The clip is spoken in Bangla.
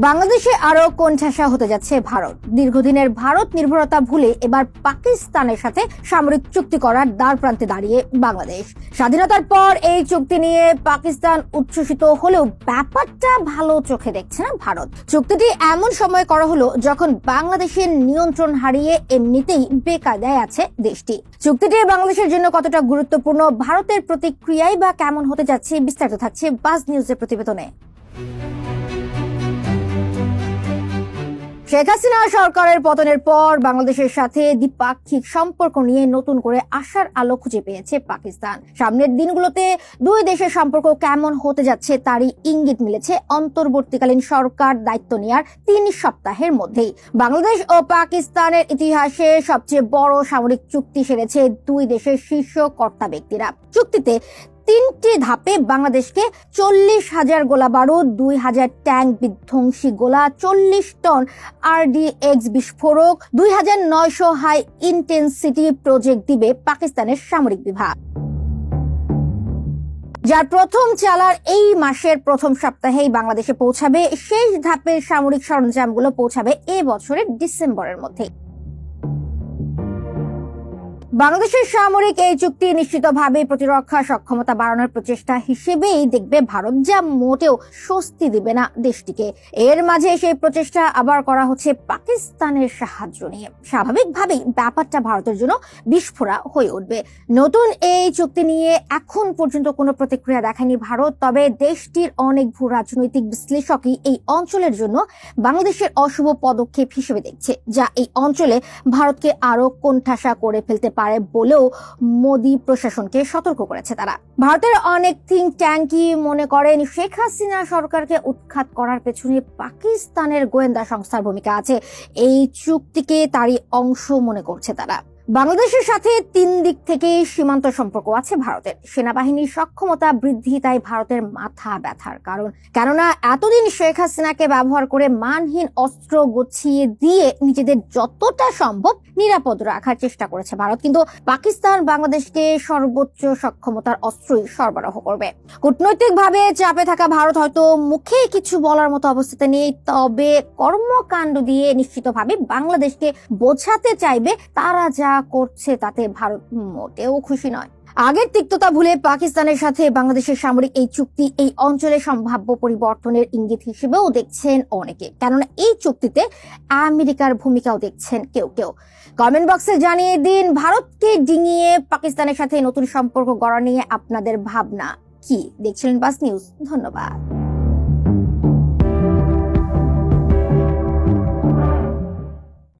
বাংলাদেশে আরো কোণঠাসা হতে যাচ্ছে ভারত। দীর্ঘদিনের ভারত নির্ভরতা ভুলে এবার পাকিস্তানের সাথে সামরিক চুক্তি করার দ্বার প্রান্তে দাঁড়িয়ে বাংলাদেশ। স্বাধীনতার পর এই চুক্তি নিয়ে পাকিস্তান উচ্ছ্বসিত হলেও ব্যাপারটা ভালো চোখে দেখছে না ভারত। চুক্তিটি এমন সময় করা হলো যখন বাংলাদেশের নিয়ন্ত্রণ হারিয়ে এমনিতেই বেকায়দায় আছে দেশটি। চুক্তিটি বাংলাদেশের জন্য কতটা গুরুত্বপূর্ণ, ভারতের প্রতিক্রিয়াই বা কেমন হতে যাচ্ছে, বিস্তারিত থাকছে বাজ নিউজের প্রতিবেদনে। শেখ হাসিনা সরকারের পতনের পর বাংলাদেশের সাথে দ্বিপাক্ষিক সম্পর্ক নিয়ে নতুন করে আশার আলো খুঁজে পেয়েছে পাকিস্তান। সামনের দিনগুলোতে দুই দেশের সম্পর্ক কেমন হতে যাচ্ছে তারই ইঙ্গিত মিলেছে অন্তর্বর্তীকালীন সরকার দায়িত্ব নেওয়ার 3 সপ্তাহের মধ্যেই। বাংলাদেশ ও পাকিস্তানের ইতিহাসে সবচেয়ে বড় সামরিক চুক্তি সেরেছে দুই দেশের শীর্ষ কর্তা ব্যক্তিরা। চুক্তিতে 3টি ধাপে বাংলাদেশকে 40,000 গোলা বারুদ, 2,000 ট্যাঙ্ক বিধ্বংসী গোলা, 40 টন RDX বিস্ফোরক, 2,900 হাই ইন্টেন্সিটি প্রজেক্ট দিবে পাকিস্তানের সামরিক বিভাগ, যার প্রথম চালার এই মাসের প্রথম সপ্তাহেই বাংলাদেশে পৌঁছাবে। শেষ ধাপের সামরিক সরঞ্জামগুলো পৌঁছাবে এ বছরের ডিসেম্বরের মধ্যে। বাংলাদেশের সামরিক এই চুক্তি নিশ্চিতভাবে প্রতিরক্ষা সক্ষমতা বাড়ানোর প্রচেষ্টা হিসেবেই দেখবে ভারত, যা মোটেও স্বস্তি দিবে না দেশটিকে। এর মাঝে সেই প্রচেষ্টা আবার করা হচ্ছে পাকিস্তানের সাহায্য নিয়ে। স্বাভাবিকভাবেই ব্যাপারটা ভারতের জন্য বিস্ফোরা হয়ে উঠবে। নতুন এই চুক্তি নিয়ে এখন পর্যন্ত কোনো প্রতিক্রিয়া দেখায়নি ভারত, তবে দেশটির অনেক ভূ রাজনৈতিক বিশ্লেষকই এই অঞ্চলের জন্য বাংলাদেশের অশুভ পদক্ষেপ হিসেবে দেখছে, যা এই অঞ্চলে ভারতকে আরো কোণঠাসা করে ফেলতে পারে বলেও মোদী প্রশাসনকে সতর্ক করেছে তারা। ভারতের অনেক থিঙ্ক ট্যাঙ্কই মনে করেন শেখ হাসিনা সরকারকে উৎখাত করার পেছনে পাকিস্তানের গোয়েন্দা সংস্থার ভূমিকা আছে। এই চুক্তিকে তারই অংশ মনে করছে তারা। বাংলাদেশের সাথে 3 দিক থেকে সীমান্ত সম্পর্ক আছে ভারতের। সেনাবাহিনীর সক্ষমতা বৃদ্ধি তাই ভারতের মাথা ব্যথার কারণ। কেননা এতদিন শেখ হাসিনাকে ব্যবহার করে মানহীন অস্ত্র গুছিয়ে দিয়ে নিজেদের যতটা সম্ভব নিরাপদ রাখার চেষ্টা করেছে ভারত, কিন্তু পাকিস্তান বাংলাদেশকে সর্বোচ্চ সক্ষমতার অস্ত্রই সরবরাহ করবে। কূটনৈতিকভাবে চাপে থাকা ভারত হয়তো মুখে কিছু বলার মতো অবস্থাতে নেই, তবে কর্মকাণ্ড দিয়ে নিশ্চিতভাবে বাংলাদেশকে বোঝাতে চাইবে তারা যা করছে তাতে ভারত মোটেও খুশি নয়। আগের তিক্ততা ভুলে পাকিস্তানের সাথে বাংলাদেশের সামরিক এই চুক্তি এই অঞ্চলে সম্ভাব্য পরিবর্তনের ইঙ্গিত হিসেবেও দেখছেন অনেকে, কেননা এই চুক্তিতে আমেরিকার ভূমিকাও দেখছেন কেউ কেউ। কমেন্ট বক্সে জানিয়ে দিন ভারতকে ডিঙিয়ে পাকিস্তানের সাথে নতুন সম্পর্ক গড়া নিয়ে আপনাদের ভাবনা কি। দেখছিলেন বাস নিউজ, ধন্যবাদ।